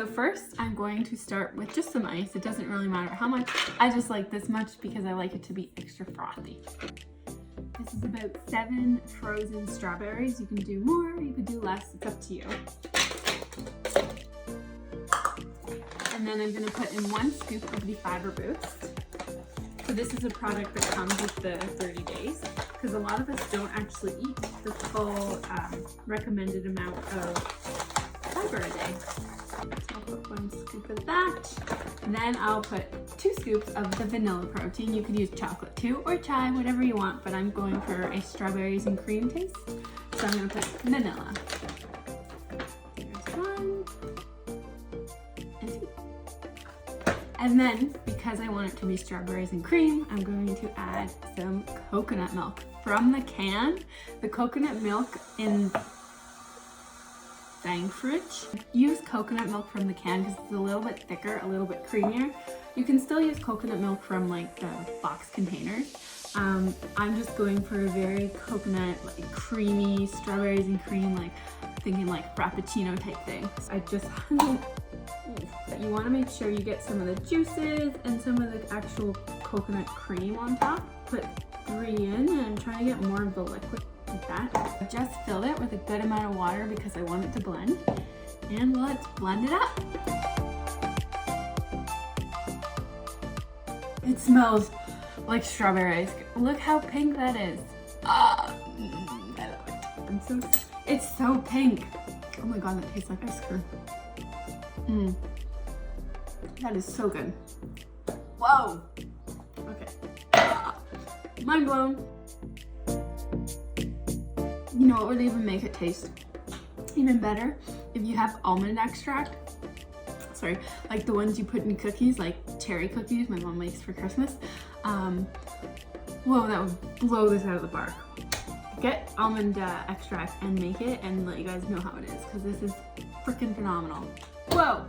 So first I'm going to start with just some ice. It doesn't really matter how much. I just like this much because I like it to be extra frothy. This is about 7 frozen strawberries. You can do more, you could do less, it's up to you. And then I'm gonna put in 1 scoop of the Fiber Boost. So this is a product that comes with the 30 days because a lot of us don't actually eat the full recommended amount of fiber a day. So I'll put 1 scoop of that. And then I'll put 2 scoops of the vanilla protein. You could use chocolate too, or chai, whatever you want, but I'm going for a strawberries and cream taste. So I'm gonna put vanilla. There's 1 and 2. And then, because I want it to be strawberries and cream, I'm going to add some coconut milk from the can. The coconut milk in Fridge. Use coconut milk from the can because it's a little bit thicker, a little bit creamier. You can still use coconut milk from like the box containers. I'm just going for a very coconut, like creamy, strawberries and cream, like thinking like frappuccino type thing. So I just, you want to make sure you get some of the juices and some of the actual coconut cream on top. Put 3 in, and I'm trying to get more of the liquid like that. I just filled it with a good amount of water because I want it to blend. And let's blend it up. It smells like strawberries. Look how pink that is. I love it. It's so pink. Oh my god, that tastes like ice cream. That is so good. Whoa. Okay. Mind blown. You know what would even make it taste even better? If you have almond extract. Sorry, like the ones you put in cookies, like cherry cookies my mom makes for Christmas. Whoa, that would blow this out of the park. Get almond extract and make it and let you guys know how it is because this is freaking phenomenal. Whoa.